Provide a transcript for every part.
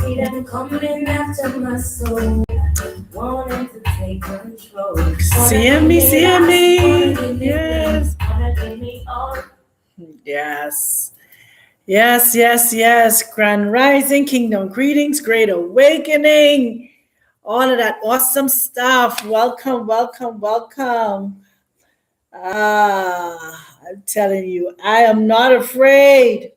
see them coming after my soul, wanting to take control. See me. Yes. Wanna give me all. Yes. Yes, yes, yes. Grand Rising, Kingdom Greetings, Great Awakening, all of that awesome stuff. Welcome, welcome, welcome. I'm telling you, I am not afraid.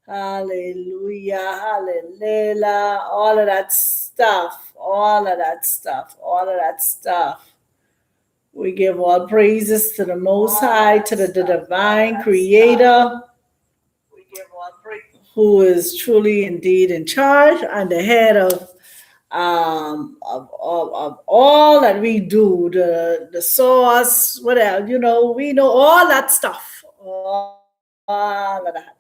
Hallelujah, hallelujah. All of that stuff, all of that stuff, all of that stuff. We give all praises to the Most High, to the divine Creator, We give all praise. who is truly indeed in charge and the head of all that we do, the source, what else, we know all that stuff, all of that,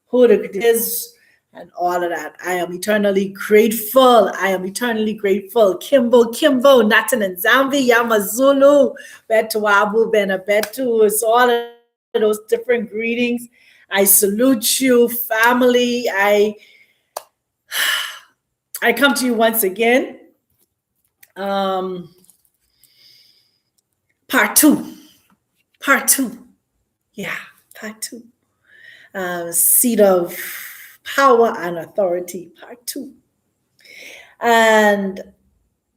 who the is, and all of that. I am eternally grateful. I am eternally grateful. Kimbo, Natan and Zambi, Yamazulu, Betuabu, Benabetu. It's all of those different greetings. I salute you, family. I come to you once again. Part two. Yeah, part two. Seat of power and authority, part two. And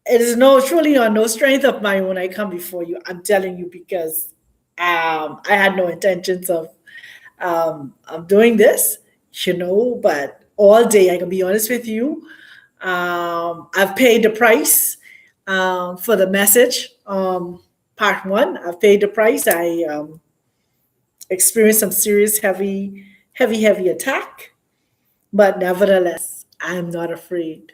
it is truly on no strength of my own I come before you. I'm telling you, because I had no intentions of doing this, but all day, I can be honest with you. I've paid the price for the message. Part one, I've paid the price. I experienced some serious, heavy attack. But nevertheless, I'm not afraid.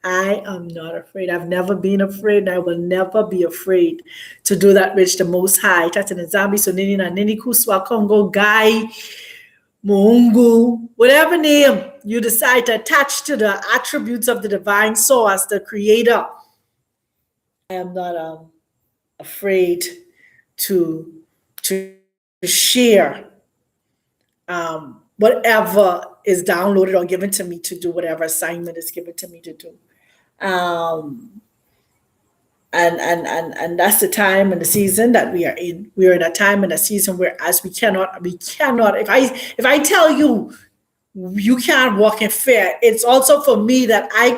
I am not afraid. I've never been afraid, and I will never be afraid to do that which the Most High, Tatan Zambi, Sonini, na Nini Kuswa, Congo, Guy, Mungu, whatever name you decide to attach to the attributes of the divine source, the creator, I am not afraid to share whatever is downloaded or given to me to do, whatever assignment is given to me to do. And that's the time and the season that we are in. We are in a time and a season where as we cannot, if I tell you you can't walk in fear, it's also for me that I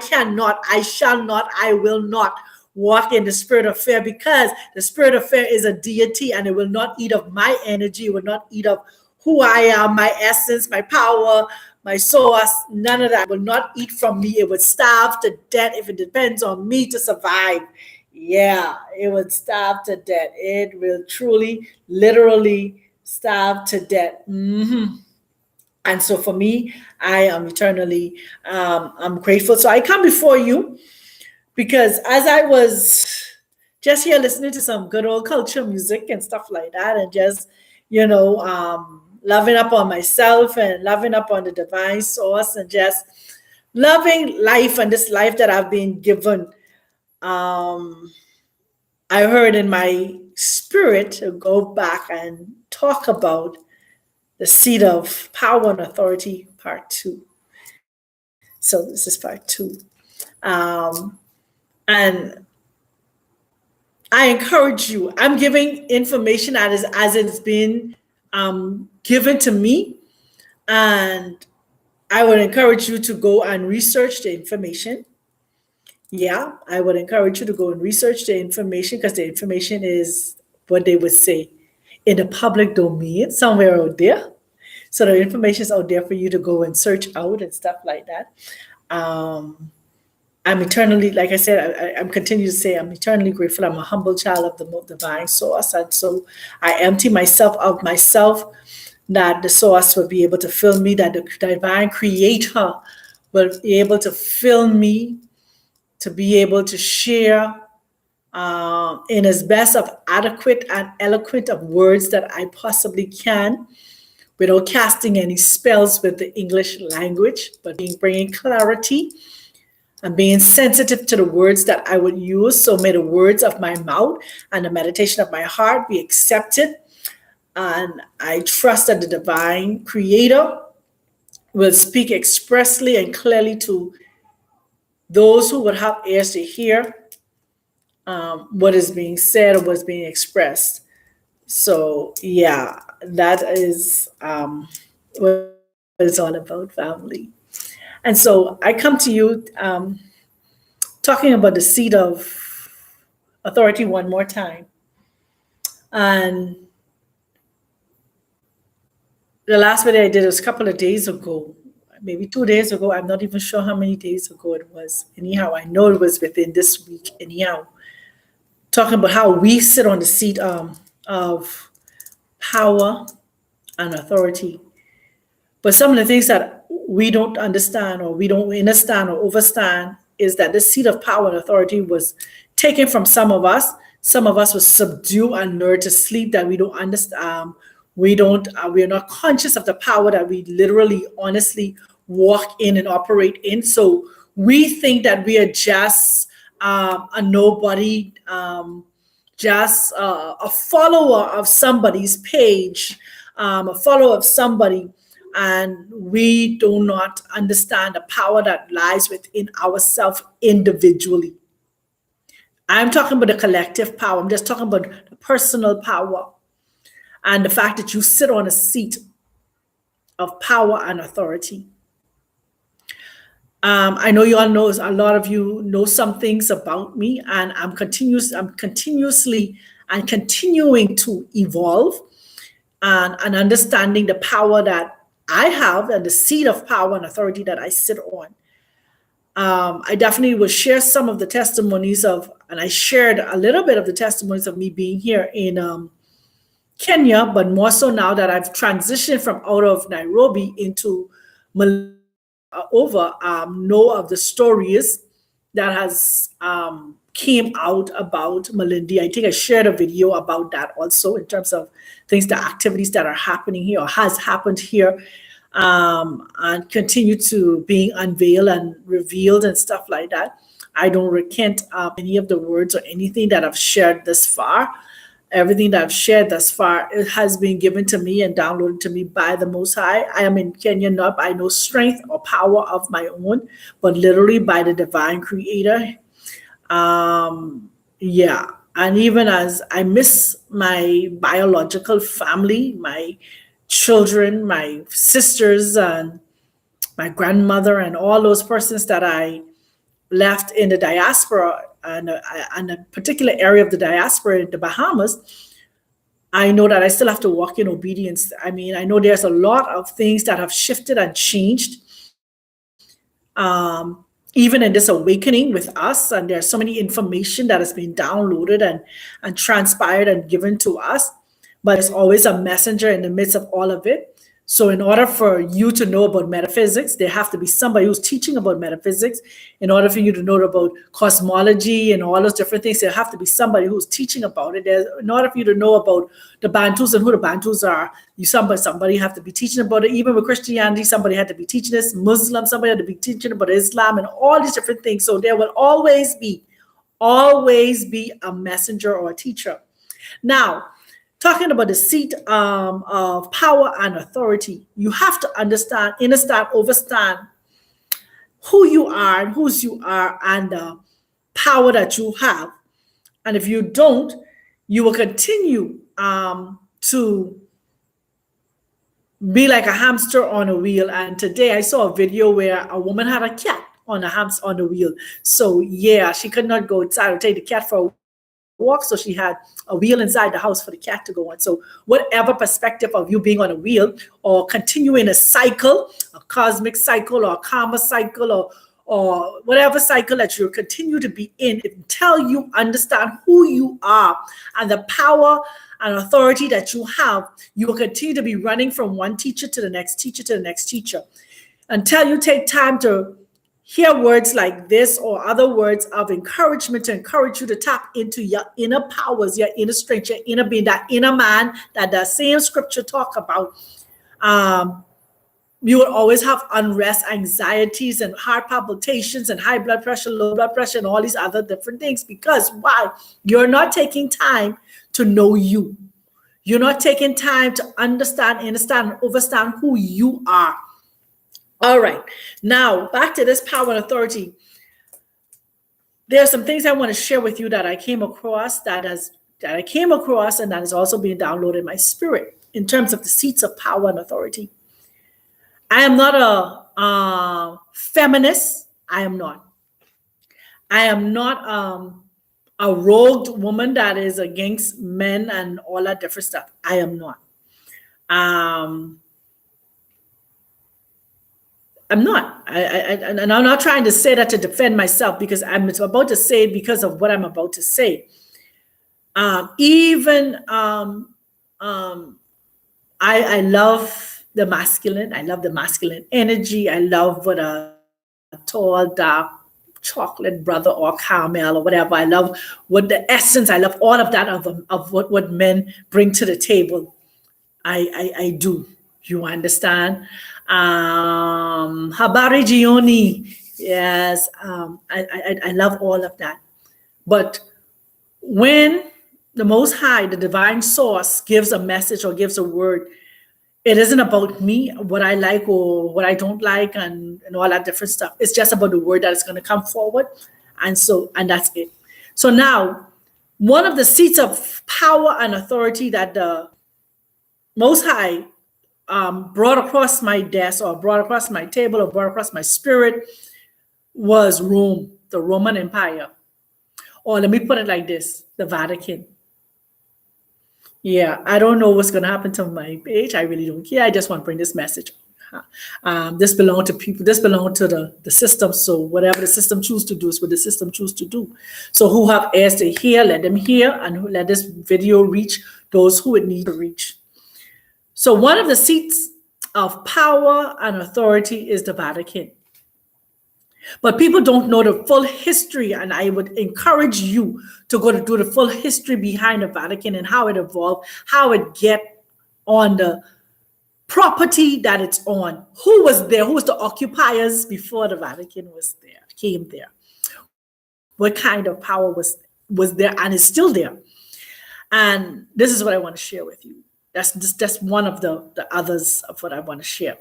shall not, I will not walk in the spirit of fear, because the spirit of fear is a deity and it will not eat of my energy, it will not eat of who I am, my essence, my power, my source. None of that will not eat from me. It would starve to death if it depends on me to survive. Yeah, it would starve to death. It will truly, literally starve to death. And so for me, I am eternally, I'm grateful. So I come before you because as I was just here listening to some good old culture music and stuff like that, and just, loving up on myself and loving up on the divine source and just loving life and this life that I've been given. I heard in my spirit to go back and talk about the seat of power and authority, part two. So this is part two. And I encourage you, I'm giving information as it's been given to me. And I would encourage you to go and research the information. Yeah, I would encourage you to go and research the information, because the information is what they would say in the public domain somewhere out there. So the information is out there for you to go and search out and stuff like that. I'm eternally, like I said, I'm continuing to say I'm eternally grateful. I'm a humble child of the divine source. And so I empty myself of myself, that the source will be able to fill me, that the divine creator will be able to fill me, to be able to share in as best of adequate and eloquent of words that I possibly can, without casting any spells with the English language, but bringing clarity and being sensitive to the words that I would use. So may the words of my mouth and the meditation of my heart be accepted. And I trust that the divine creator will speak expressly and clearly to those who would have ears to hear what is being said or what's being expressed. So yeah, that is what it's all about, family. And so I come to you talking about the seat of authority one more time. And the last video I did was a couple of days ago, maybe 2 days ago. I'm not even sure how many days ago it was. Anyhow, I know it was within this week. Anyhow, talking about how we sit on the seat of power and authority. But some of the things that we don't understand or we don't understand or overstand is that the seat of power and authority was taken from some of us. Some of us was subdued and lured to sleep that we don't understand. We are not conscious of the power that we literally, honestly walk in and operate in. So we think that we are just a nobody, just a follower of somebody's page, a follower of somebody, and we do not understand the power that lies within ourselves individually. I'm talking about the collective power. I'm just talking about the personal power and the fact that you sit on a seat of power and authority. I know you all know, a lot of you know some things about me, and I'm continuously and continuing to evolve and understanding the power that I have and the seat of power and authority that I sit on. I definitely will share some of the testimonies and I shared a little bit of the testimonies of me being here in Kenya, but more so now that I've transitioned from out of Nairobi into know of the stories that has came out about Malindi. I think I shared a video about that also in terms of things, the activities that are happening here or has happened here, and continue to being unveiled and revealed and stuff like that. I don't recant any of the words or anything that I've shared thus far. Everything that I've shared thus far, it has been given to me and downloaded to me by the Most High. I am in Kenya not by no strength or power of my own, but literally by the divine creator. Yeah. And even as I miss my biological family, my children, my sisters, and my grandmother, and all those persons that I left in the diaspora and a particular area of the diaspora in the Bahamas, I know that I still have to walk in obedience. I mean, I know there's a lot of things that have shifted and changed, even in this awakening with us. And there's so many information that has been downloaded and transpired and given to us. But there's always a messenger in the midst of all of it. So in order for you to know about metaphysics, there have to be somebody who's teaching about metaphysics. In order for you to know about cosmology and all those different things, there have to be somebody who's teaching about it. In order for you to know about the Bantus and who the Bantus are, somebody have to be teaching about it. Even with Christianity, somebody had to be teaching this. Muslim, somebody had to be teaching about Islam and all these different things. So there will always be a messenger or a teacher. Now, talking about the seat of power and authority, you have to understand, understand who you are and whose you are and the power that you have. And if you don't, you will continue to be like a hamster on a wheel. And today I saw a video where a woman had a cat on the wheel. So yeah, she could not go outside or take the cat for a walk, so she had a wheel inside the house for the cat to go on. So whatever perspective of you being on a wheel or continuing a cycle, a cosmic cycle or a karma cycle or whatever cycle that you continue to be in, until you understand who you are and the power and authority that you have, you will continue to be running from one teacher to the next teacher to the next teacher until you take time to hear words like this or other words of encouragement to encourage you to tap into your inner powers, your inner strength, your inner being, that inner man that the same scripture talk about. You will always have unrest, anxieties, and heart palpitations, and high blood pressure, low blood pressure, and all these other different things. Because why? You're not taking time to know you. You're not taking time to understand, and understand who you are. All right. Now back to this power and authority. There are some things I want to share with you that I came across and that is also being downloaded in my spirit in terms of the seats of power and authority. I am not a feminist. I am not. I am not a rogue woman that is against men and all that different stuff. I am not. I'm not. And I'm not trying to say that to defend myself because I'm about to say it because of what I'm about to say. I love the masculine. I love the masculine energy. I love what a tall, dark chocolate brother or caramel or whatever. I love what the essence. I love all of that of what men bring to the table. I do. You understand? Habari Gioni. Yes. I love all of that. But when the Most High, the divine source, gives a message or gives a word, it isn't about me, what I like or what I don't like and all that different stuff. It's just about the word that is going to come forward. And that's it. So now, one of the seats of power and authority that the Most High brought across my desk or brought across my table or brought across my spirit was Rome, the Roman Empire. Or let me put it like this, the Vatican. Yeah, I don't know what's going to happen to my page. I really don't care. I just want to bring this message. This belongs to people. This belongs to the system. So whatever the system chooses to do is what the system chooses to do. So who have ears to hear, let them hear, and let this video reach those who it needs to reach. So one of the seats of power and authority is the Vatican. But people don't know the full history, and I would encourage you to go to do the full history behind the Vatican and how it evolved, how it get on the property that it's on. Who was there? Who was the occupiers before the Vatican came there? What kind of power was there and is still there? And this is what I want to share with you. That's one of the others of what I want to share.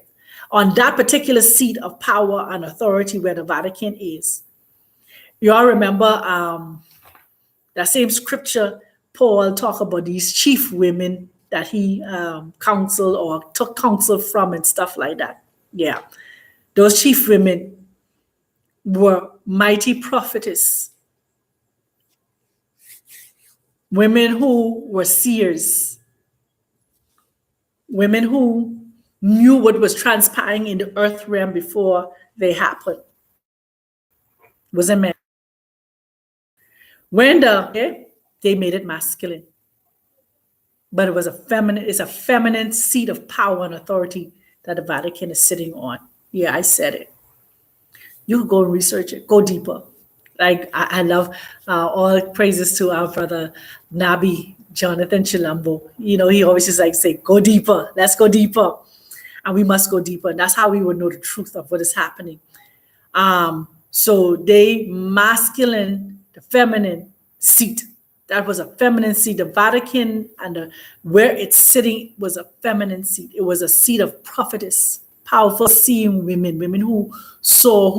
On that particular seat of power and authority where the Vatican is. You all remember that same scripture, Paul talk about these chief women that he counseled or took counsel from and stuff like that. Yeah. Those chief women were mighty prophetess. Women who were seers. Women who knew what was transpiring in the earth realm before they happened. Was a man. When they made it masculine. But it's a feminine seat of power and authority that the Vatican is sitting on. Yeah, I said it. You can go and research it. Go deeper. Like I love all praises to our brother Nabi Jonathan Chilambo. You know, he always just say, go deeper. Let's go deeper. And we must go deeper. And that's how we will know the truth of what is happening. So they masculine, the feminine seat. That was a feminine seat. The Vatican and where it's sitting was a feminine seat. It was a seat of prophetess, powerful seeing women who saw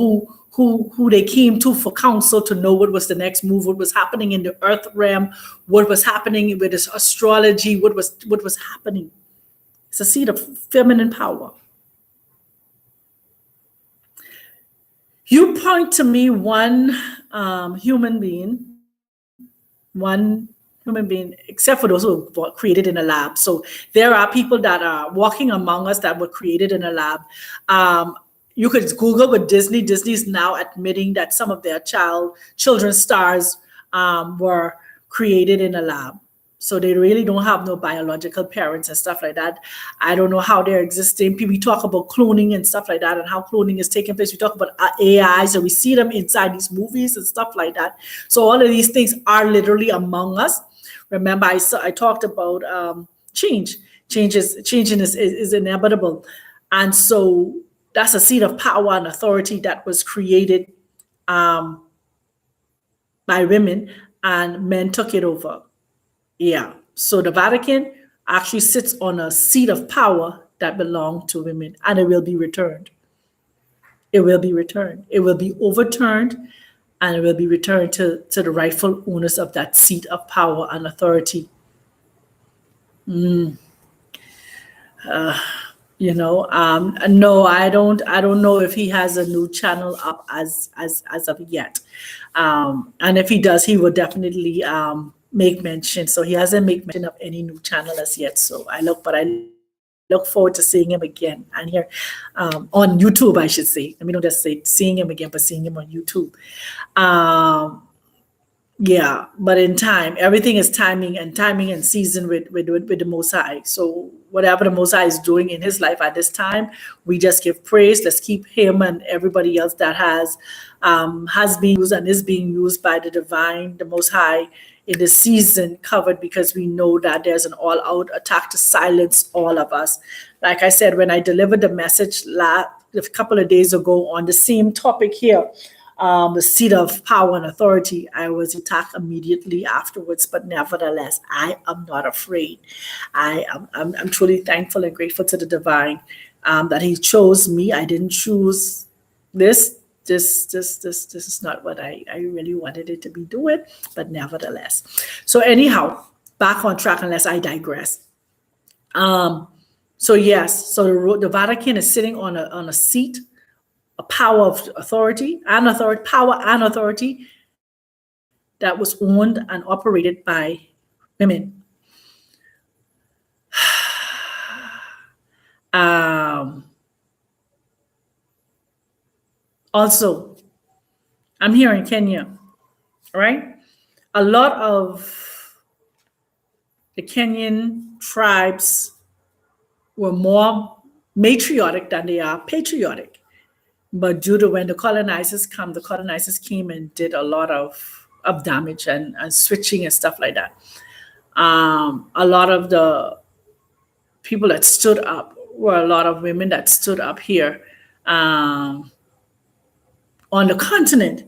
who they came to for counsel to know what was the next move, what was happening in the earth realm, what was happening with this astrology, what was happening. It's a seat of feminine power. You point to me one human being, except for those who were created in a lab. So there are people that are walking among us that were created in a lab. You could Google with Disney. Disney's now admitting that some of their children's stars were created in a lab. So they really don't have no biological parents and stuff like that. I don't know how they're existing. People talk about cloning and stuff like that and how cloning is taking place. We talk about AI, so we see them inside these movies and stuff like that. So all of these things are literally among us. Remember, I talked about change. Changing is inevitable. And so that's a seat of power and authority that was created by women, and men took it over. Yeah. So the Vatican actually sits on a seat of power that belonged to women, and it will be returned. it will be returned. It will be overturned, and it will be returned to the rightful owners of that seat of power and authority. No, I don't know if he has a new channel up as of yet. And if he does, he will definitely make mention. So he hasn't made mention of any new channel as yet. So I look forward to seeing him again and here on YouTube, I should say. Let me not just say seeing him again, but seeing him on YouTube. Yeah, but in time, everything is timing and season with the Most High. So whatever the Most High is doing in his life at this time, we just give praise. Let's keep him and everybody else that has been used and is being used by the divine, the Most High in this season covered, because we know that there's an all-out attack to silence all of us. Like I said, when I delivered the message a couple of days ago on the same topic here, the seat of power and authority, I was attacked immediately afterwards. But nevertheless, I am not afraid. I'm truly thankful and grateful to the divine that he chose me. I didn't choose this. This is not what I really wanted it to be doing, but nevertheless. So anyhow, back on track unless I digress. So yes, so the Vatican is sitting on a seat, a power of authority power and authority that was owned and operated by women. Also, I'm here in Kenya, right? A lot of the Kenyan tribes were more matriotic than they are patriotic. But due to when the colonizers came and did a lot of damage and switching and stuff like that. A lot of the people that stood up were a lot of women that stood up here on the continent.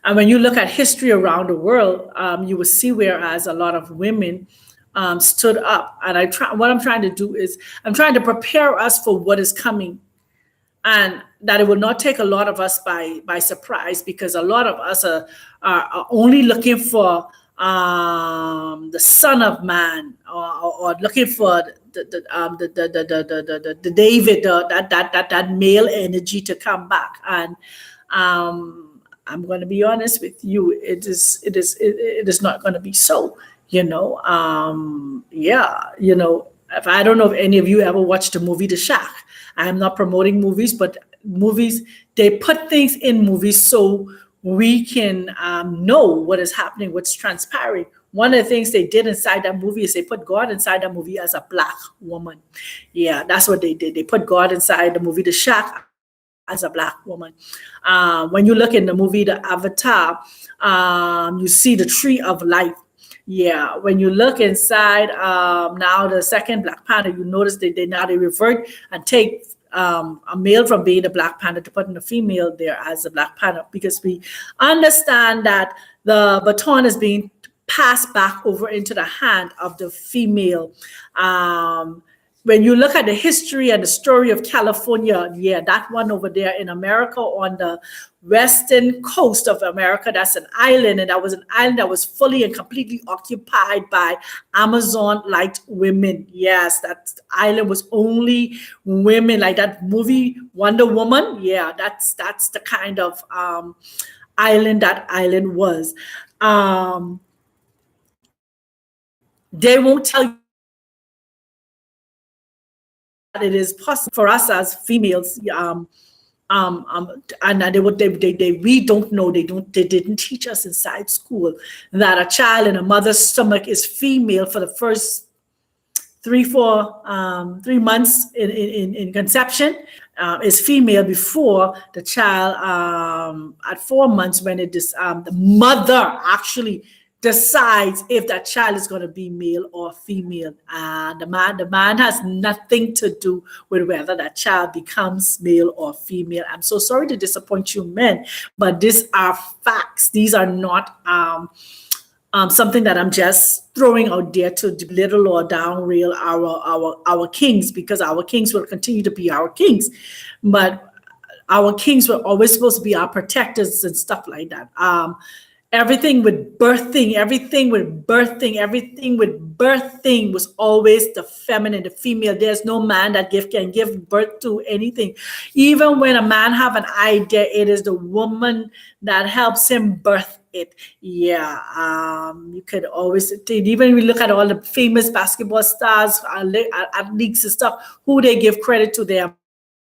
And when you look at history around the world, you will see whereas a lot of women stood up. And what I'm trying to do is I'm trying to prepare us for what is coming, and that it will not take a lot of us by surprise, because a lot of us are only looking for the Son of Man, or looking for the David, that male energy to come back. And I'm going to be honest with you, it is not going to be so. If I don't know if any of you ever watched the movie The Shack. I am not promoting movies, but movies, they put things in movies so we can know what is happening, what's transpiring. One of the things they did inside that movie is they put God inside that movie as a Black woman. Yeah, that's what they did. They put God inside the movie The Shack as a Black woman. When you look in the movie The Avatar, you see the tree of life. Yeah, when you look inside now the second Black Panther, you notice they revert and take a male from being a Black Panther to put in a female there as a Black Panther, because we understand that the baton is being passed back over into the hand of the female. When you look at the history and the story of California, yeah, that one over there in America on the western coast of America, that's an island, and that was an island that was fully and completely occupied by Amazon-like women. Yes, that island was only women, like that movie Wonder Woman. Yeah, that's the kind of island that island was. They won't tell you that it is possible for us as females, and we don't know, they didn't teach us inside school that a child in a mother's stomach is female for the first 3 months in conception, is female before the child at 4 months, when the mother actually decides if that child is going to be male or female. The man has nothing to do with whether that child becomes male or female. I'm so sorry to disappoint you men, but these are facts. These are not something that I'm just throwing out there to belittle or downrail our kings, because our kings will continue to be our kings. But Our kings were always supposed to be our protectors and stuff like that. Everything with birthing, everything with birthing, everything with birthing was always the feminine, the female. There's no man that can give birth to anything. Even when a man have an idea, it is the woman that helps him birth it. Yeah, you could always, even we look at all the famous basketball stars, athletes and stuff, who they give credit to their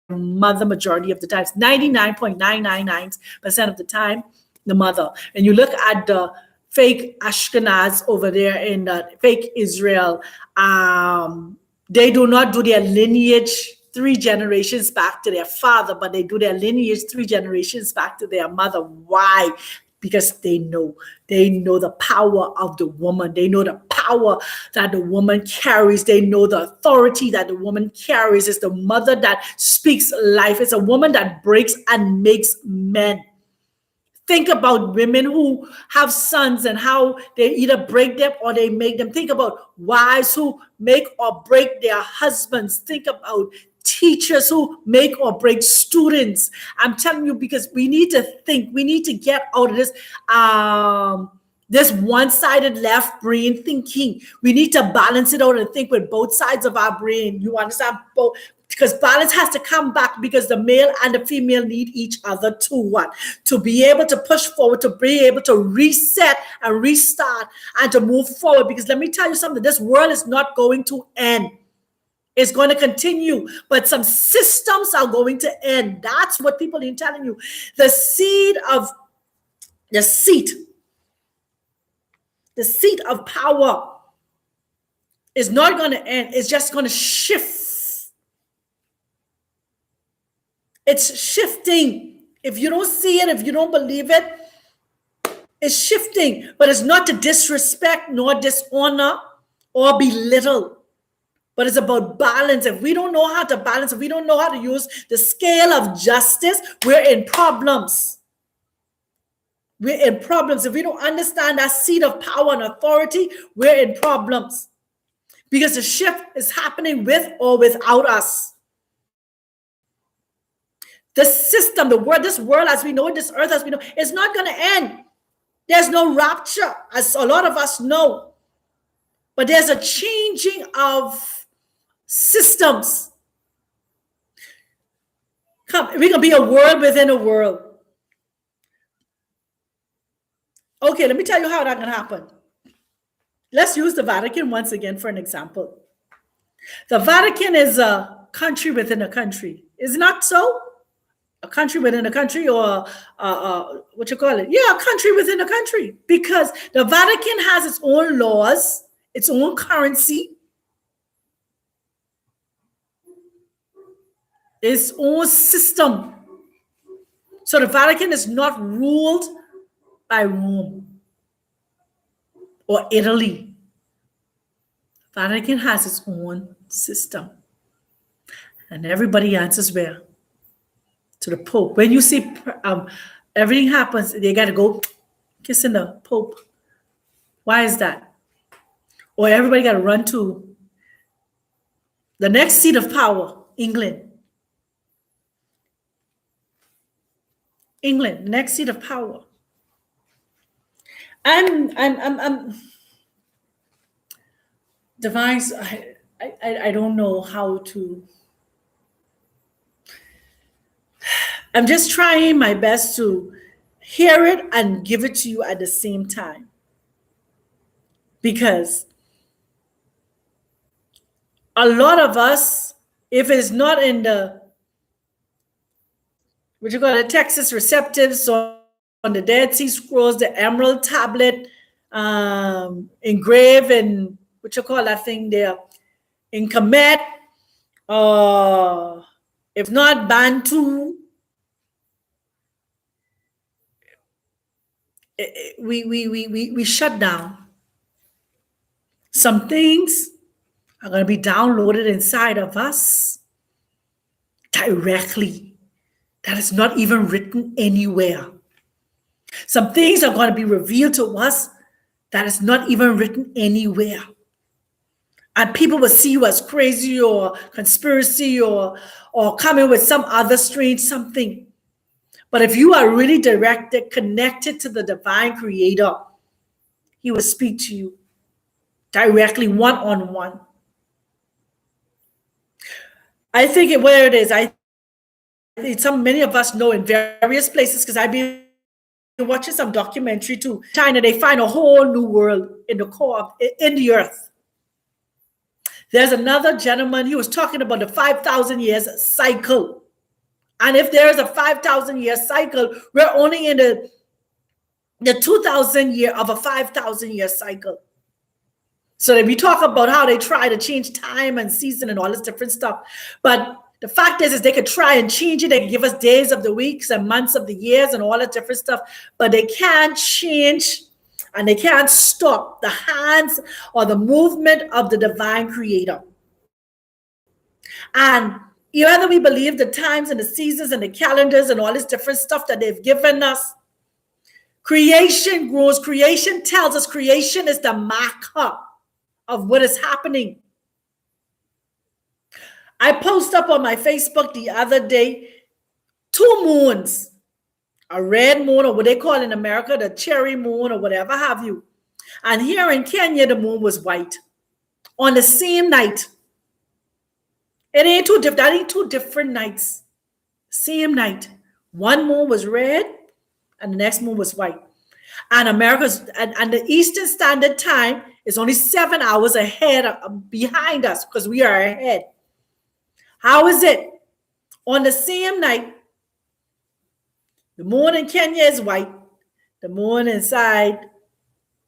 mother majority of the times, 99.999% of the time, the mother. And you look at the fake Ashkenaz over there in the fake Israel, they do not do their lineage 3 generations back to their father, but they do their lineage 3 generations back to their mother. Why? Because they know the power of the woman. They know the power that the woman carries. They know the authority that the woman carries. It's the mother that speaks life. It's a woman that breaks and makes men. Think about women who have sons and how they either break them or they make them. Think about wives who make or break their husbands. Think about teachers who make or break students. I'm telling you, because we need to think. We need to get out of this one-sided left brain thinking. We need to balance it out and think with both sides of our brain. You understand? Because balance has to come back, because the male and the female need each other to be able to push forward, to be able to reset and restart and to move forward. Because let me tell you something, this world is not going to end. It's going to continue, but some systems are going to end. That's what people are telling you. The seat of power is not going to end. It's just going to shift. It's shifting. If you don't see it, if you don't believe it, it's shifting. But it's not to disrespect nor dishonor or belittle. But it's about balance. If we don't know how to balance, if we don't know how to use the scale of justice, we're in problems. We're in problems. If we don't understand that seat of power and authority, we're in problems. Because the shift is happening with or without us. The system, this world as we know it, this earth as we know, it's not going to end. There's no rapture, as a lot of us know. But there's a changing of systems. We're going to be a world within a world. Okay, let me tell you how that can happen. Let's use the Vatican once again for an example. The Vatican is a country within a country. Is it not so? A country within a country, or what you call it? Yeah, a country within a country. Because the Vatican has its own laws, its own currency, its own system. So the Vatican is not ruled by Rome or Italy. Vatican has its own system. And everybody answers where? To the Pope. When you see everything happens, they got to go kissing the Pope. Why is that? Or everybody got to run to the next seat of power, England. England, next seat of power. I'm Divines, I don't know how to. I'm just trying my best to hear it and give it to you at the same time. Because a lot of us, if it's not in the, what you call it, Texas Receptives, or on the Dead Sea Scrolls, the Emerald Tablet, engraved in, what you call that thing there, in Kemet, if not Bantu, we shut down. Some things are going to be downloaded inside of us directly. That is not even written anywhere. Some things are going to be revealed to us that is not even written anywhere. And people will see you as crazy or conspiracy or coming with some other strange something. But if you are really directed, connected to the divine creator, he will speak to you directly, one-on-one. I think where it is, many of us know in various places, because I've been watching some documentary too. China, they find a whole new world in the core in the earth. There's another gentleman, he was talking about the 5,000 years cycle. And if there is a 5,000 year cycle, we're only in the 2,000 year of a 5,000 year cycle. So that we talk about how they try to change time and season and all this different stuff. But the fact is they could try and change it. They can give us days of the weeks and months of the years and all that different stuff. But they can't change and they can't stop the hands or the movement of the divine creator. And whether we believe the times and the seasons and the calendars and all this different stuff that they've given us, creation grows. Creation tells us creation is the marker of what is happening. I posted up on my Facebook the other day 2 moons, a red moon, or what they call in America, the cherry moon, or whatever have you. And here in Kenya, the moon was white on the same night. That ain't 2 different nights. Same night. One moon was red and the next moon was white. And and the Eastern Standard Time is only 7 hours ahead behind us because we are ahead. How is it? On the same night, the moon in Kenya is white. The moon inside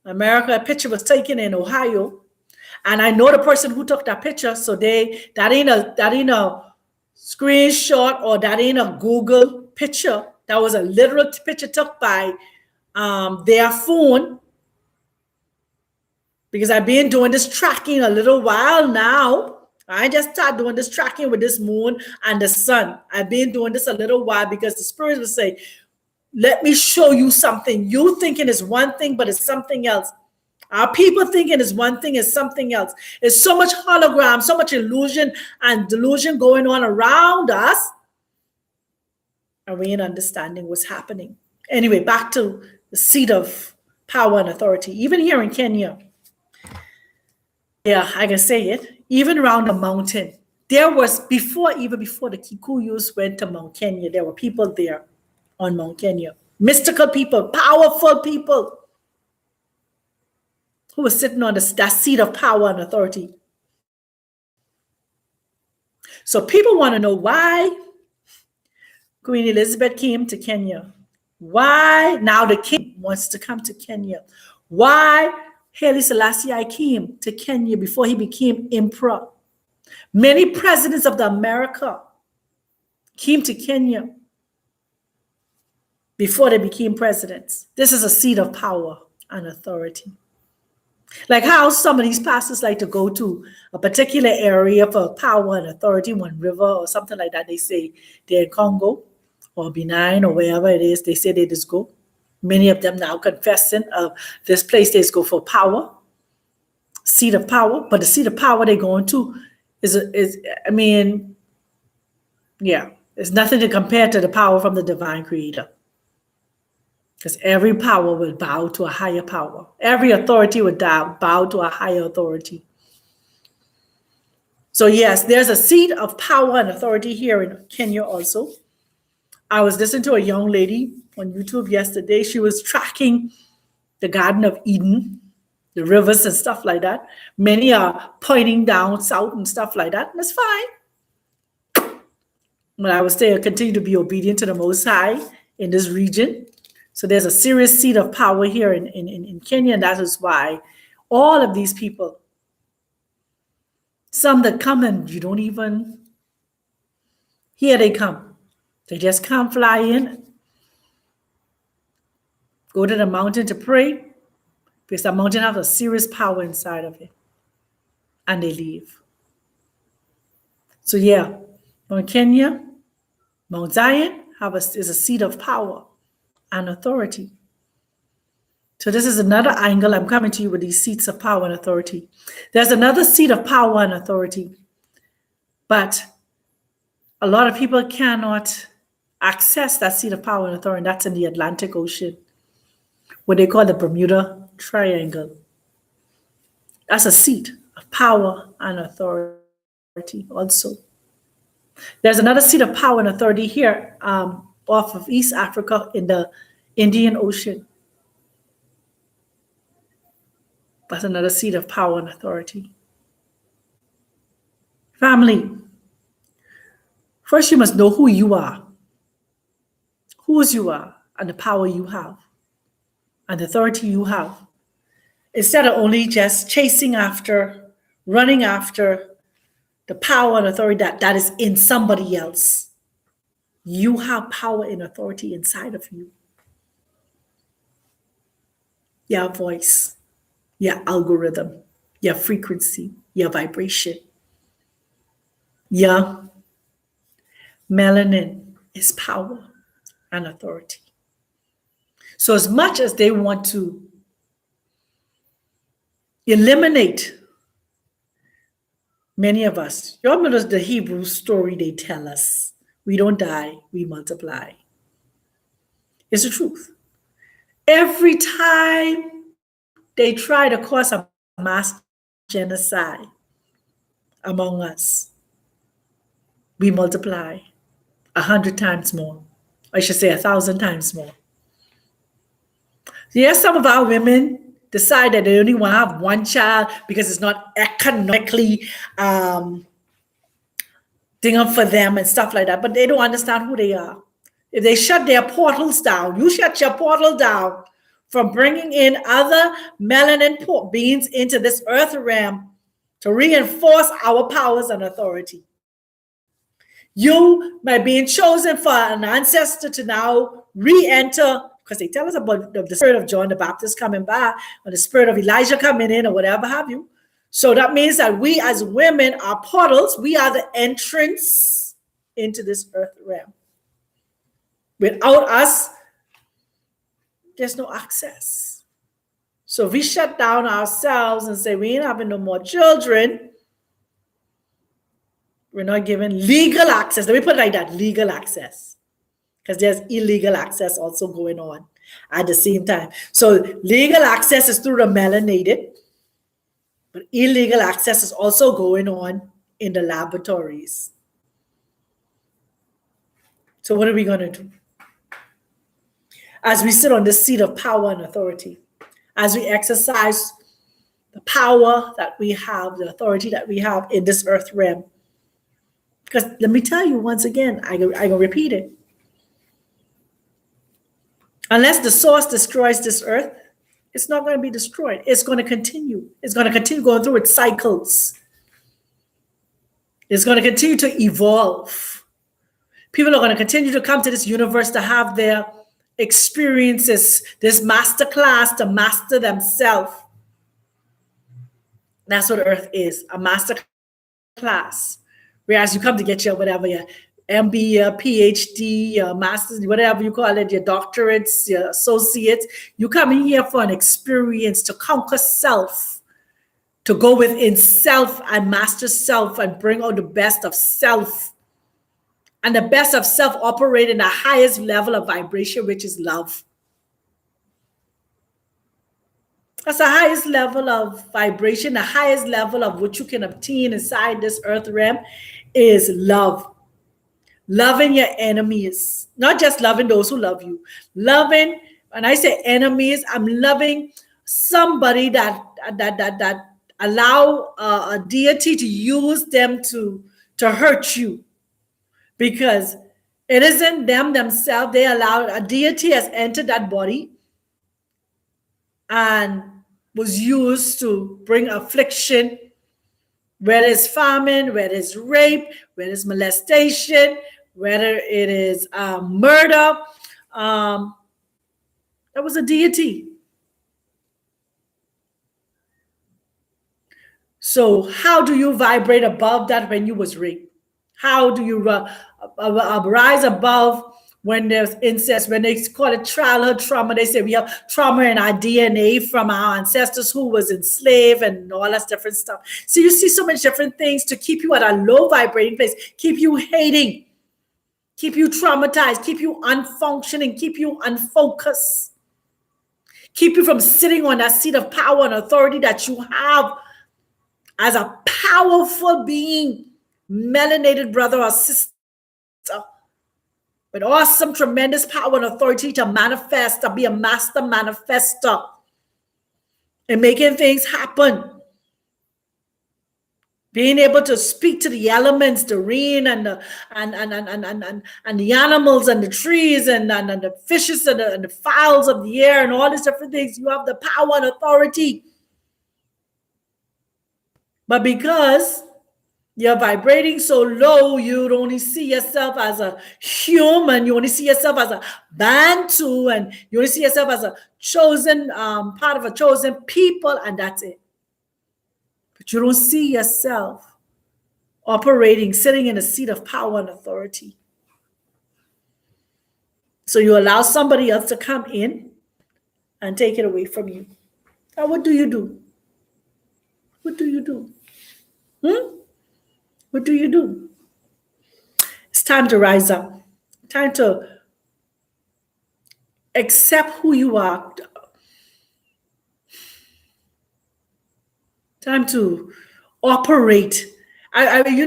America, a picture was taken in Ohio. And I know the person who took that picture, so that ain't a screenshot or that ain't a Google picture. That was a literal picture took by their phone. Because I've been doing this tracking a little while now. I just started doing this tracking with this moon and the sun. I've been doing this a little while because the Spirit will say, let me show you something. You thinking is one thing, but it's something else. Our people thinking is one thing, is something else. There's so much hologram, so much illusion and delusion going on around us. And we ain't understanding what's happening. Anyway, back to the seat of power and authority. Even here in Kenya, yeah, I can say it. Even around the mountain, there was before the Kikuyus went to Mount Kenya, there were people there on Mount Kenya, mystical people, powerful people who were sitting on that seat of power and authority. So people want to know why Queen Elizabeth came to Kenya. Why now the king wants to come to Kenya. Why Haile Selassie came to Kenya before he became emperor. Many presidents of the America came to Kenya before they became presidents. This is a seat of power and authority. Like how some of these pastors like to go to a particular area for power and authority, one river or something like that. They say they're in Congo or Benin or wherever it is. They say they just go. Many of them now confessing of this place they go for power, seat of power. But the seat of power they're going to is it's nothing to compare to the power from the divine creator. Because every power will bow to a higher power. Every authority will bow to a higher authority. So yes, there's a seat of power and authority here in Kenya also. I was listening to a young lady on YouTube yesterday. She was tracking the Garden of Eden, the rivers and stuff like that. Many are pointing down south and stuff like that. And it's fine. But I will continue to be obedient to the Most High in this region. So there's a serious seat of power here in Kenya. And that is why all of these people, some that come and you don't even, here they come. They just come fly in, go to the mountain to pray, because the mountain has a serious power inside of it. And they leave. So yeah, Mount Kenya, Mount Zion is a seat of power and authority. So this is another angle. I'm coming to you with these seats of power and authority. There's another seat of power and authority. But a lot of people cannot access that seat of power and authority. That's in the Atlantic Ocean, what they call the Bermuda Triangle. That's a seat of power and authority also. There's another seat of power and authority here off of East Africa in the Indian Ocean. That's another seat of power and authority. Family, first you must know who you are, whose you are, and the power you have, and the authority you have. Instead of only just chasing after, running after the power and authority that is in somebody else. You have power and authority inside of you. Your voice, your algorithm, your frequency, your vibration. Your melanin is power and authority. So as much as they want to eliminate many of us, you remember the Hebrew story they tell us, we don't die, we multiply. It's the truth. Every time they try to cause a mass genocide among us, we multiply 100 times more. I should say 1,000 times more. Yes, some of our women decide that they only want to have one child because it's not economically thing up for them and stuff like that, but they don't understand who they are. If they shut their portals down, you shut your portal down from bringing in other melanin beings into this earth realm to reinforce our powers and authority. You, by being chosen for an ancestor to now re-enter, because they tell us about the spirit of John the Baptist coming back, or the spirit of Elijah coming in, or whatever have you. So that means that we as women are portals. We are the entrance into this earth realm. Without us, there's no access. So if we shut down ourselves and say we ain't having no more children, we're not given legal access. Let me put it like that, legal access. Because there's illegal access also going on at the same time. So legal access is through the melanated, but illegal access is also going on in the laboratories. So what are we going to do? As we sit on this seat of power and authority, as we exercise the power that we have, the authority that we have in this earth realm. Because let me tell you once again, I'm going to repeat it. Unless the source destroys this earth, it's not going to be destroyed. It's going to continue. It's going to continue going through its cycles. It's going to continue to evolve. People are going to continue to come to this universe to have their experiences, this master class to master themselves. That's what Earth is, a master class. Whereas you come to get your whatever, your MB, your PhD, your master's, whatever you call it, your doctorates, your associates, you come in here for an experience to conquer self, to go within self and master self and bring out the best of self. And the best of self operate in the highest level of vibration, which is love. That's the highest level of vibration, the highest level of what you can obtain inside this earth realm is love. Loving your enemies, not just loving those who love you. Loving, when I say enemies, I'm loving somebody that allow a deity to use them to hurt you. Because it isn't them themselves. They allow a deity has entered that body and was used to bring affliction, whether it's famine, whether it's rape, whether it's molestation, whether it is murder. That was a deity. So how do you vibrate above that when you was raped? How do you rise above when there's incest? When they call it childhood trauma, they say we have trauma in our DNA from our ancestors who was enslaved and all that different stuff. So you see so many different things to keep you at a low vibrating place, keep you hating, keep you traumatized, keep you unfunctioning, keep you unfocused, keep you from sitting on that seat of power and authority that you have as a powerful being, melanated brother or sister, with awesome, tremendous power and authority to manifest, to be a master manifester and making things happen. Being able to speak to the elements, the rain and the and the animals and the trees and the fishes and the fowls of the air and all these different things. You have the power and authority. But because you're vibrating so low, you only see yourself as a human. You only see yourself as a Bantu, and you only see yourself as a chosen part of a chosen people, and that's it. But you don't see yourself operating, sitting in a seat of power and authority. So you allow somebody else to come in and take it away from you. Now, what do you do? What do you do? What do you do? It's time to rise up. Time to accept who you are. Time to operate. I think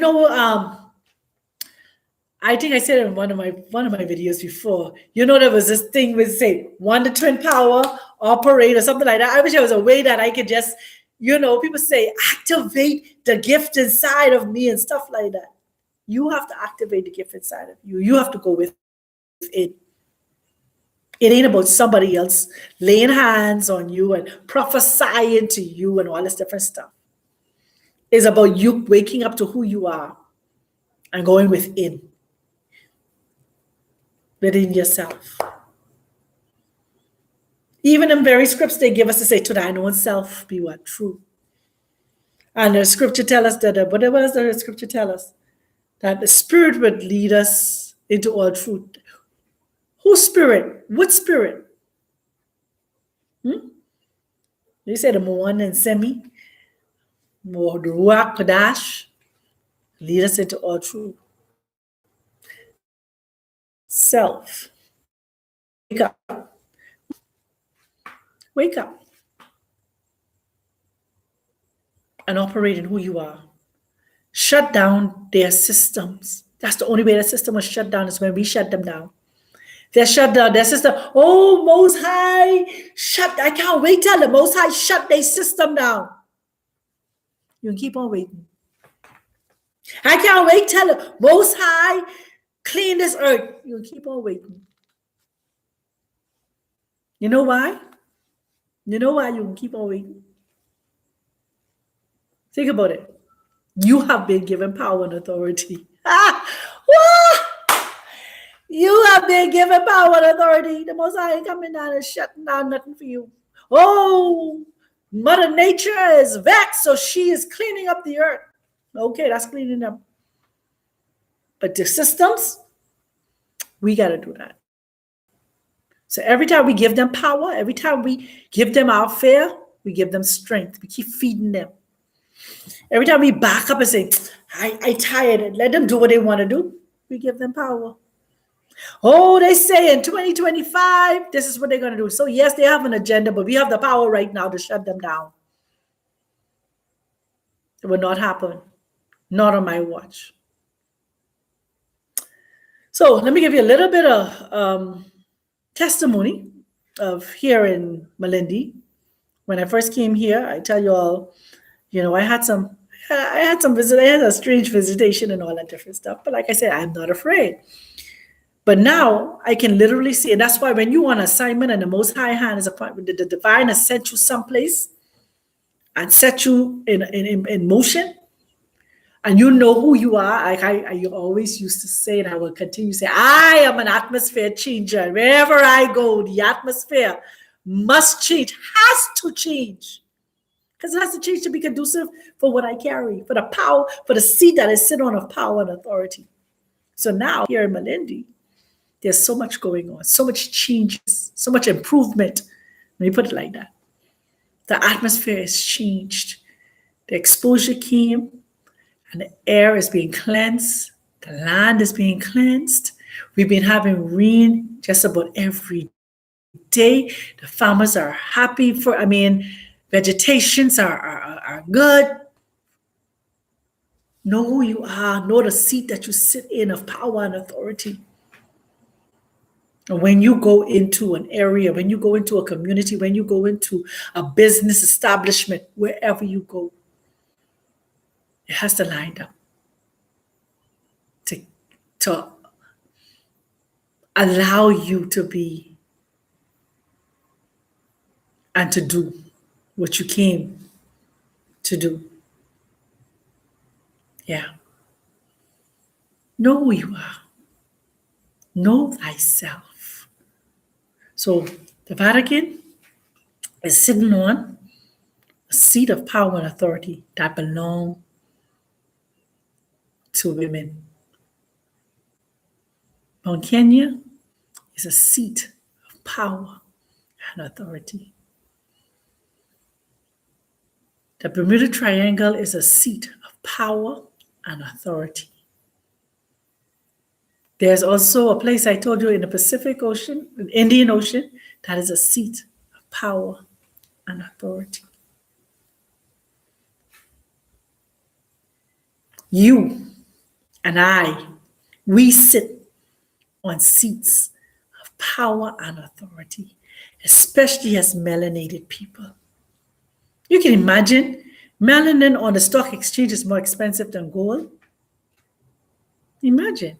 I said in one of my videos before. There was this thing with say wonder twin power, operate or something like that. I wish there was a way that I could just, people say activate the gift inside of me and stuff like that. You have to activate the gift inside of you. You have to go with it. It ain't about somebody else laying hands on you and prophesying to you and all this different stuff. It's about you waking up to who you are and going within yourself. Even in very scripts they give us to say, to thine own self be what? True. And the scripture tell us that, what does the scripture tell us? That the Spirit would lead us into all truth. Whose spirit? What spirit? They say the Moan and Semi, the Ruach Kodash, lead us into all truth. Self. Wake up. Wake up. And operate in who you are. Shut down their systems. That's the only way the system was shut down, is when we shut them down. They're shut down. Their system, Most High, I can't wait till the Most High shut their system down. You can keep on waiting. I can't wait till the Most High clean this earth. You can keep on waiting. You know why? You know why you can keep on waiting? Think about it. You have been given power and authority. You have been given power and authority. The Most High ain't coming down and shutting down nothing for you. Mother Nature is vexed, so she is cleaning up the earth. Okay, that's cleaning up. But the systems, we got to do that. So every time we give them power, every time we give them our fear, we give them strength. We keep feeding them. Every time we back up and say, I tired, and let them do what they want to do, we give them power. They say in 2025, this is what they're going to do. So yes, they have an agenda, but we have the power right now to shut them down. It will not happen. Not on my watch. So let me give you a little bit of testimony of here in Malindi. When I first came here, I tell you all, I had some visit. I had a strange visitation and all that different stuff. But like I said, I'm not afraid. But now I can literally see, and that's why when you on assignment and the Most High hand is upon, the divine has sent you someplace and set you in motion, and you know who you are. Like I always used to say, and I will continue to say, I am an atmosphere changer. Wherever I go, the atmosphere must change, has to change. Because it has to change to be conducive for what I carry, for the power, for the seat that I sit on of power and authority. So now here in Malindi, there's so much going on, so much changes, so much improvement. Let me put it like that. The atmosphere has changed. The exposure came, and the air is being cleansed. The land is being cleansed. We've been having rain just about every day. The farmers are happy vegetations are good. Know who you are, know the seat that you sit in of power and authority. And when you go into an area, when you go into a community, when you go into a business establishment, wherever you go, it has to line up to allow you to be and to do what you came to do. Yeah. Know who you are. Know thyself. So the Vatican is sitting on a seat of power and authority that belong to women. Mount Kenya is a seat of power and authority. The Bermuda Triangle is a seat of power and authority. There's also a place I told you in the Pacific Ocean, the Indian Ocean, that is a seat of power and authority. You and I, we sit on seats of power and authority, especially as melanated people. You can imagine melanin on the stock exchange is more expensive than gold. Imagine.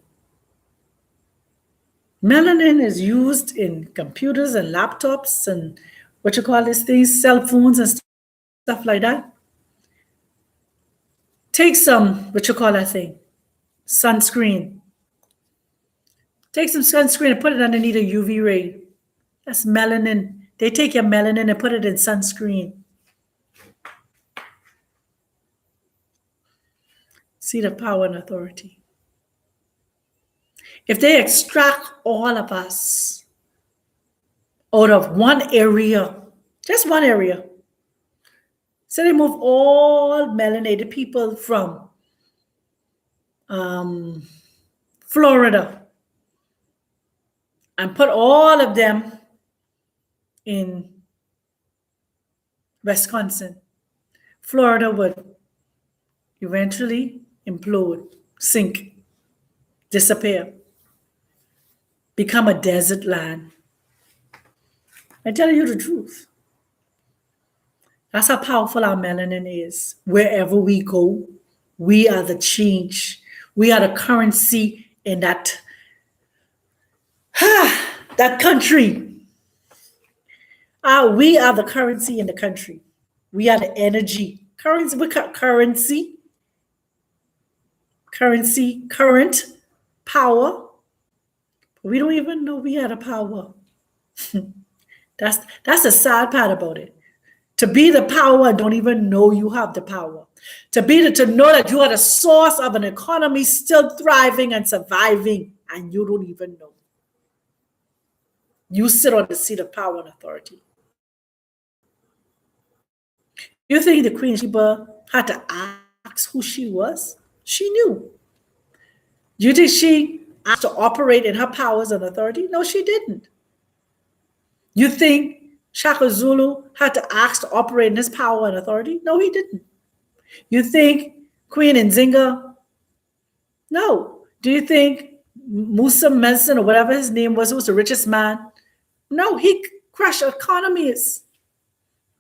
Melanin is used in computers and laptops and cell phones and stuff like that. Take some, sunscreen. Take some sunscreen and put it underneath a UV ray. That's melanin. They take your melanin and put it in sunscreen. Seat of power and authority. If they extract all of us out of one area, just one area, so they move all melanated people from Florida and put all of them in Wisconsin, Florida would eventually implode, sink, disappear, become a desert land. I tell you the truth. That's how powerful our melanin is. Wherever we go, we are the change. We are the currency in that country. We are the currency in the country. We are the energy. Currency, current, power. We don't even know we had a power. That's the sad part about it. To be the power and don't even know you have the power. To know that you are the source of an economy still thriving and surviving, and you don't even know. You sit on the seat of power and authority. You think the Queen Sheba had to ask who she was? She knew. Do you think she asked to operate in her powers and authority? No, she didn't. You think Shaka Zulu had to ask to operate in his power and authority? No, he didn't. You think Queen Nzinga? No. Do you think Musa Medicine or whatever his name was, who was the richest man? No, he crushed economies.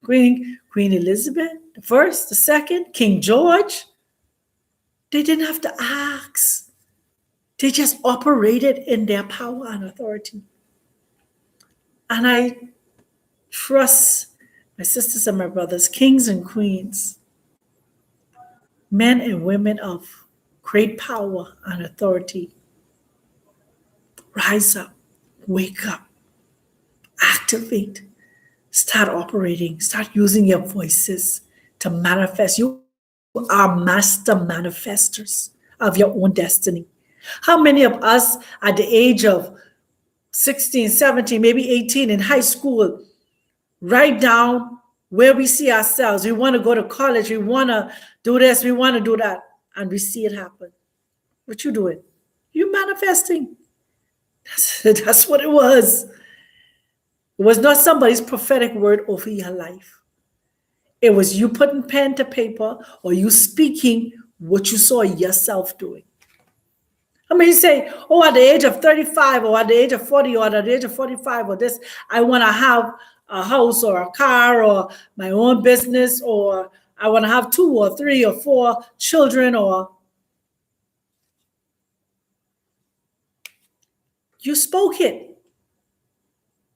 Queen Elizabeth, the first, the second, King George, they didn't have to ask. They just operated in their power and authority. And I trust my sisters and my brothers, kings and queens, men and women of great power and authority. Rise up, wake up, activate, start operating, start using your voices to manifest. You are master manifestors of your own destiny. How many of us at the age of 16, 17, maybe 18 in high school, write down where we see ourselves? We want to go to college. We want to do this. We want to do that. And we see it happen. What you doing? You manifesting. That's what it was. It was not somebody's prophetic word over your life. It was you putting pen to paper or you speaking what you saw yourself doing. I mean, you say, oh, at the age of 35 or at the age of 40 or at the age of 45 or this, I want to have a house or a car or my own business, or I want to have 2 or 3 or 4 children, or you spoke it.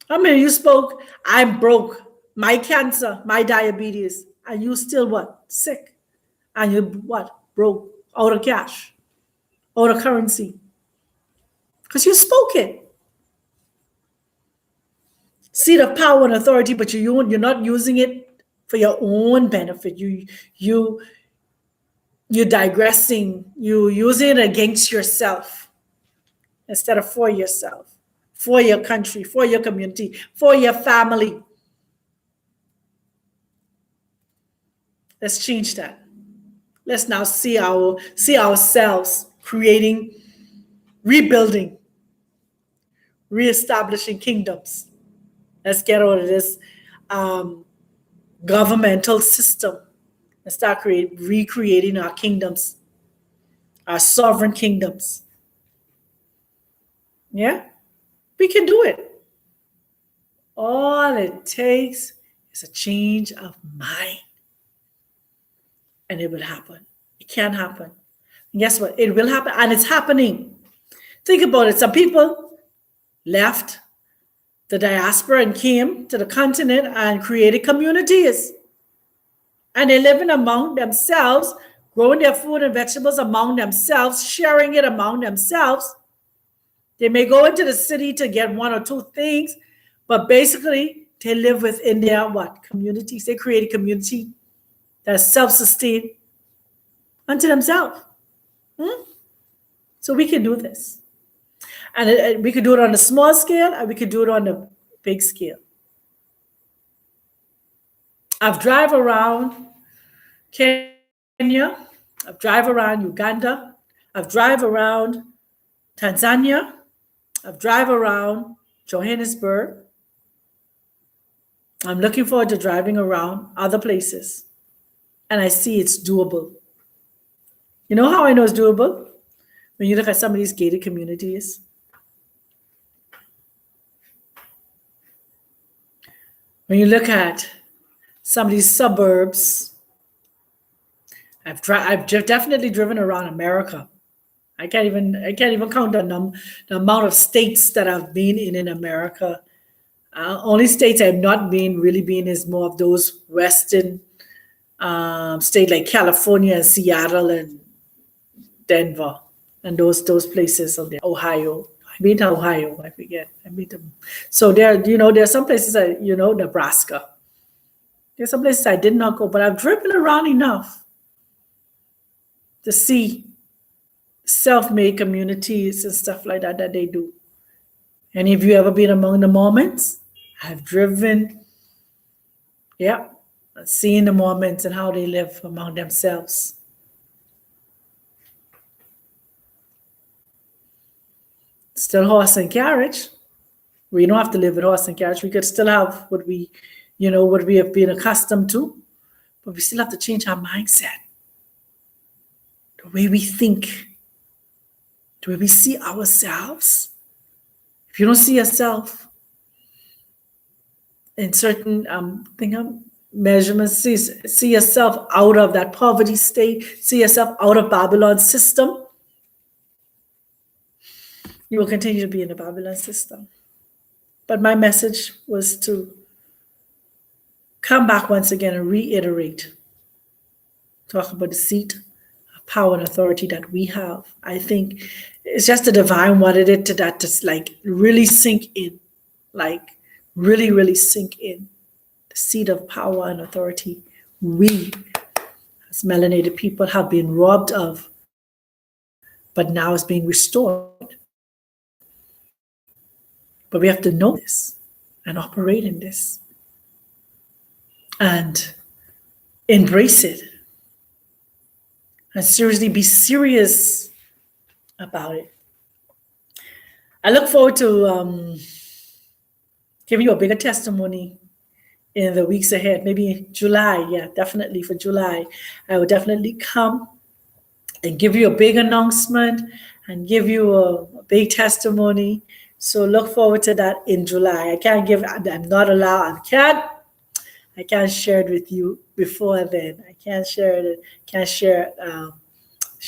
I mean, you spoke, I'm broke, my cancer, my diabetes, and you still what? Sick. And you what? Broke, out of cash, out of currency. Because you spoke it. Seat of power and authority, but you're not using it for your own benefit. You're digressing. You using it against yourself instead of for yourself, for your country, for your community, for your family. Let's change that. Let's now see ourselves creating, rebuilding, reestablishing kingdoms. Let's get out of this governmental system and start recreating our kingdoms, our sovereign kingdoms. Yeah, we can do it. All it takes is a change of mind. And it will happen. It can happen. And guess what? It will happen. And it's happening. Think about it. Some people left the diaspora and came to the continent and created communities. And they're living among themselves, growing their food and vegetables among themselves, sharing it among themselves. They may go into the city to get 1 or 2 things, but basically they live within their what? Communities. They create a community that's self-sustained unto themselves. So we can do this. And we could do it on a small scale, and we could do it on a big scale. I've drive around Kenya. I've drive around Uganda. I've drive around Tanzania. I've drive around Johannesburg. I'm looking forward to driving around other places. And I see it's doable. You know how I know it's doable? When you look at some of these gated communities. When you look at some of these suburbs, I've definitely driven around America. I can't even count the amount of states that I've been in America. Only states I've not really been is more of those western states like California and Seattle and Denver and those places of Ohio. I've been to Ohio, I forget. So there are some places Nebraska. There's some places I did not go, but I've driven around enough to see self-made communities and stuff like that they do. Any of you ever been among the Mormons? I've driven, seeing the Mormons and how they live among themselves. Still horse and carriage. We don't have to live with horse and carriage. We could still have what we have been accustomed to, but we still have to change our mindset. The way we think, the way we see ourselves. If you don't see yourself in certain measurements, see yourself out of that poverty state, see yourself out of Babylon's system, you will continue to be in the Babylon system. But my message was to come back once again and reiterate, talk about the seat of power and authority that we have. I think it's just a divine wanted it to that to like really sink in, like really, really sink in. The seat of power and authority we as melanated people have been robbed of, but now is being restored. But we have to know this and operate in this and embrace it and seriously be serious about it. I look forward to giving you a bigger testimony in the weeks ahead, maybe July. Yeah, definitely for July. I will definitely come and give you a big announcement and give you a big testimony. So look forward to that in July. I can't give, I'm not allowed, I can't share it with you before then. I can't share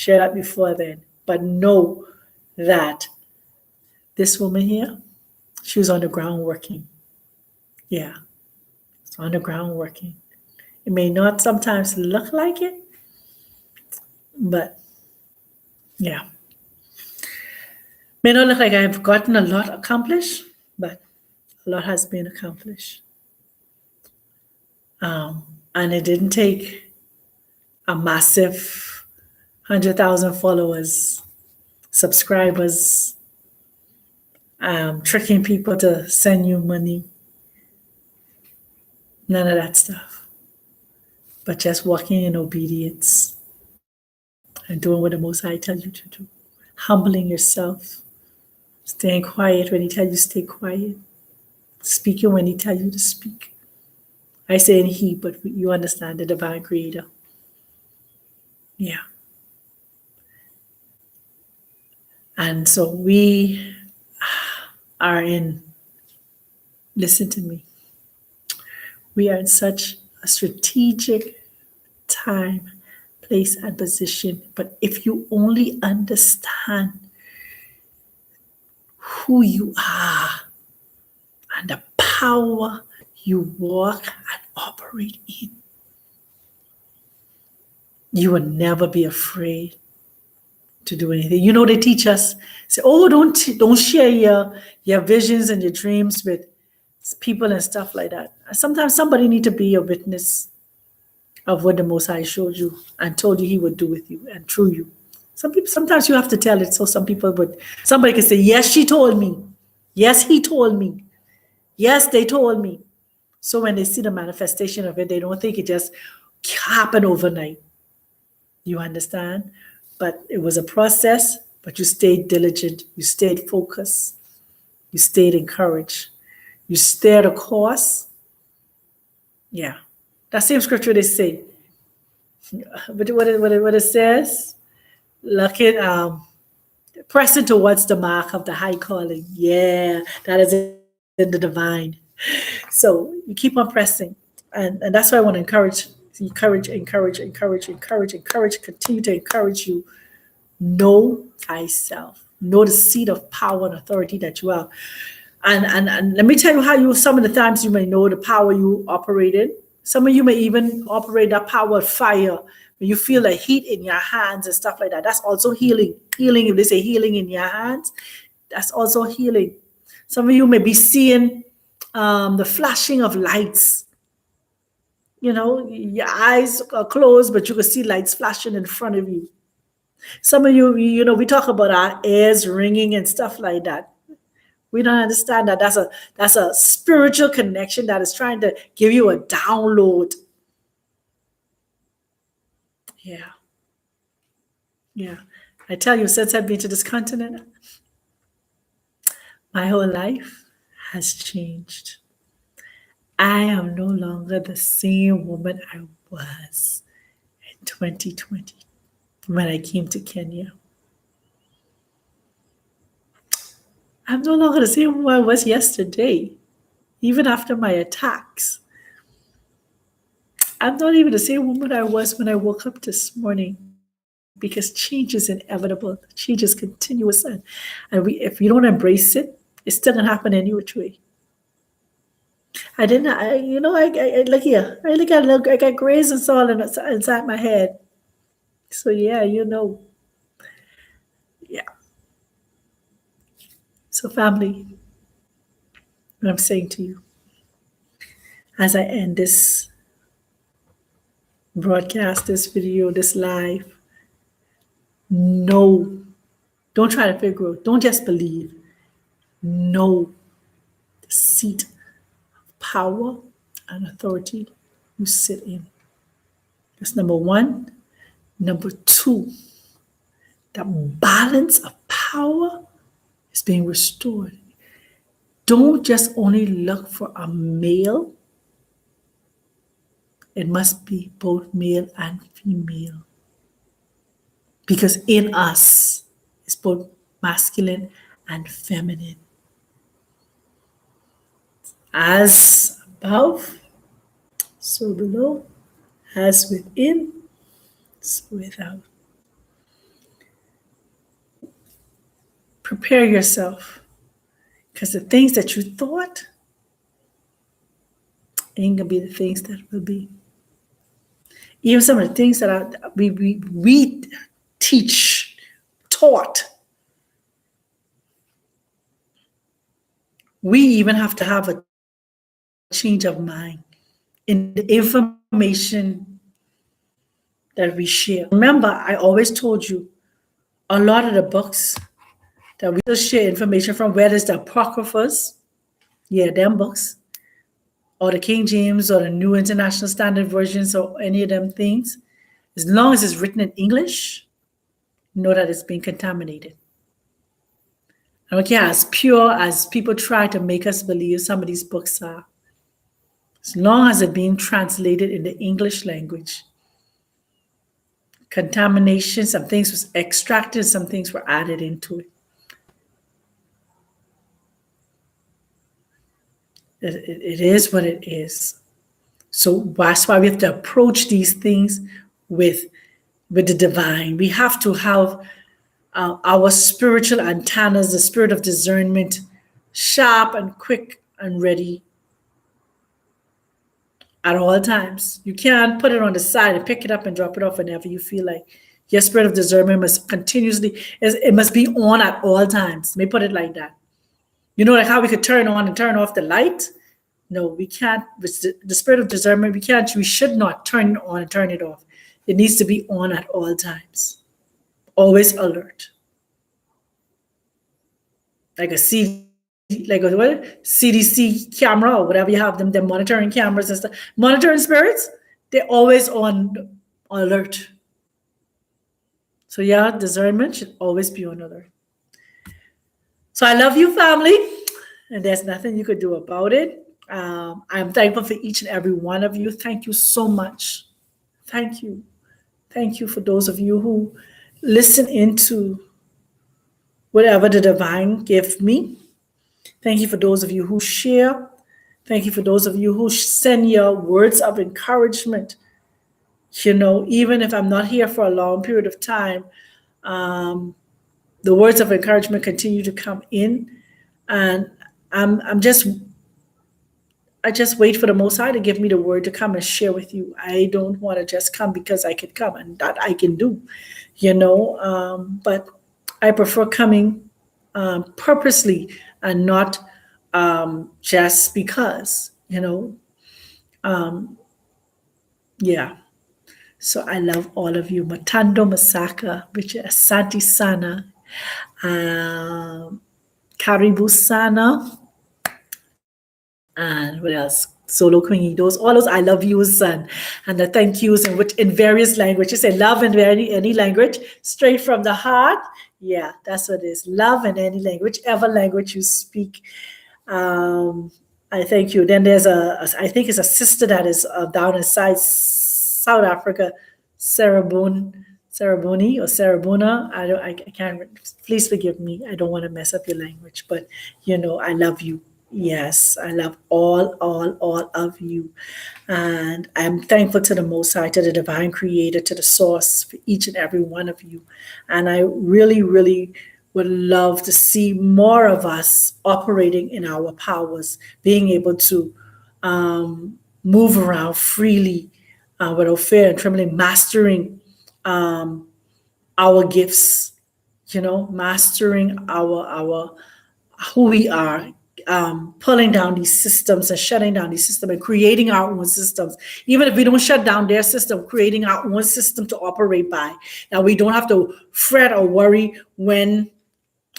that before then. But know that this woman here, she was on the ground working. Yeah, it's on the ground working. It may not sometimes look like it, but yeah. May not look like I've gotten a lot accomplished, but a lot has been accomplished. And it didn't take a massive 100,000 followers, subscribers, tricking people to send you money. None of that stuff. But just walking in obedience and doing what the Most High tells you to do. Humbling yourself. Staying quiet when He tells you to stay quiet. Speaking when He tells you to speak. I say in He, but you understand the divine creator. Yeah. And so we are in, listen to me, we are in such a strategic time, place, and position. But if you only understand who you are and the power you walk and operate in, you will never be afraid to do anything. You know, they teach us, say, oh, don't share your visions and your dreams with people and stuff like that. Sometimes somebody need to be a witness of what the Most High showed you and told you He would do with you and through you. Sometimes you have to tell it so somebody can say, yes, she told me. Yes, he told me. Yes, they told me. So when they see the manifestation of it, they don't think it just happened overnight. You understand? But it was a process, but you stayed diligent. You stayed focused. You stayed encouraged. You stayed the course. Yeah. That same scripture they say. But what it says, look at pressing towards the mark of the high calling. Yeah, that is in the divine. So you keep on pressing. And that's why I want to encourage, continue to encourage you. Know thyself. Know the seat of power and authority that you have. And let me tell you how some of the times you may know the power you operate in. Some of you may even operate that power of fire when you feel the heat in your hands and stuff like that. That's also healing. Healing, if they say healing in your hands, that's also healing. Some of you may be seeing the flashing of lights. You know, your eyes are closed, but you can see lights flashing in front of you. Some of you, you know, we talk about our ears ringing and stuff like that. We don't understand that that's a spiritual connection that is trying to give you a download. Yeah. Yeah. I tell you, since I've been to this continent, my whole life has changed. I am no longer the same woman I was in 2020 when I came to Kenya. I'm no longer the same woman I was yesterday, even after my attacks. I'm not even the same woman I was when I woke up this morning, because change is inevitable. Change is continuous. And if you don't embrace it, it's still going to happen any which way. I look here. I got grays and all inside my head. So yeah, you know. Yeah. So family, what I'm saying to you, as I end this broadcast, this video, this live, know, don't try to figure out, don't just believe. Know the seat of power and authority you sit in. That's number one. Number two, the balance of power is is being restored. Don't just only look for a male. It must be both male and female. Because in us is both masculine and feminine. As above, so below, as within, so without. Prepare yourself, because the things that you thought ain't gonna be the things that will be. Even some of the things that we teach, taught, we even have to have a change of mind in the information that we share. Remember, I always told you, a lot of the books that we just share information from, whether it's the Apocryphas, them books, or the King James or the New International Standard Versions or any of them things, as long as it's written in English, know that it's been contaminated. I don't care as pure as people try to make us believe some of these books are. As long as it's being translated in the English language, contamination, some things was extracted, some things were added into it. It is what it is. So that's why we have to approach these things with the divine. We have to have our spiritual antennas, the spirit of discernment, sharp and quick and ready at all times. You can't put it on the side and pick it up and drop it off whenever you feel like. Your spirit of discernment must continuously, it must be on at all times. Let me put it like that. You know, like how we could turn on and turn off the light? No, we can't. With the spirit of discernment, we should not turn it on and turn it off. It needs to be on at all times. Always alert. Like a CDC camera or whatever you have them, they're monitoring cameras and stuff. Monitoring spirits, they're always on alert. So yeah, discernment should always be on alert. So I love you, family, and there's nothing you could do about it. I'm thankful for each and every one of you. Thank you so much. Thank you. Thank you for those of you who listen into whatever the divine gives me. Thank you for those of you who share. Thank you for those of you who send your words of encouragement. You know, even if I'm not here for a long period of time, the words of encouragement continue to come in, and I just wait for the Most High to give me the word to come and share with you. I don't want to just come because I can come, and that I can do, you know. But I prefer coming purposely and not just because, you know. Yeah. So I love all of you. Matando Masaka, which is Asante Sana, Karibu Sana, and what else? Solo Queen, all those I love yous and the thank yous in various languages. Say love in any language, straight from the heart. Yeah, that's what it is. Love in any language, whichever language you speak. I thank you. Then there's I think it's a sister that is down inside South Africa, Saraboni or Sarabuna. I can't. Please forgive me. I don't want to mess up your language, but you know I love you. Yes, I love all of you, and I'm thankful to the Most High, to the Divine Creator, to the Source for each and every one of you, and I really, really would love to see more of us operating in our powers, being able to move around freely without fear and trembling, mastering our gifts, you know, mastering our who we are, pulling down these systems and shutting down these systems and creating our own systems. Even if we don't shut down their system, creating our own system to operate by. Now we don't have to fret or worry when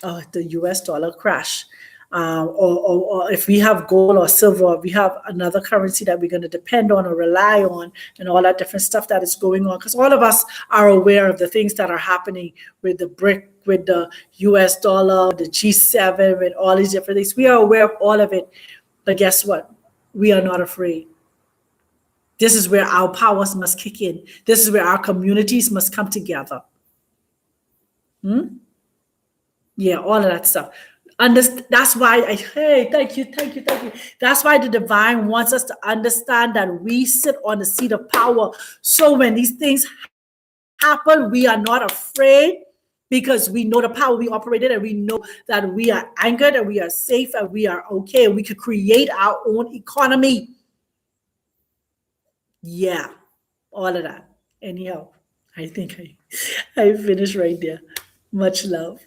the US dollar crash. Or if we have gold or silver, or we have another currency that we're going to depend on or rely on, and all that different stuff that is going on. Because all of us are aware of the things that are happening with the BRIC with the US dollar, the G7, with all these different things. We are aware of all of it. But guess what? We are not afraid. This is where our powers must kick in. This is where our communities must come together. Yeah, all of that stuff. That's why hey, thank you. That's why the divine wants us to understand that we sit on the seat of power. So when these things happen, we are not afraid because we know the power we operated and we know that we are anchored and we are safe and we are okay. We could create our own economy. Yeah, all of that. Anyhow, I think I finished right there. Much love.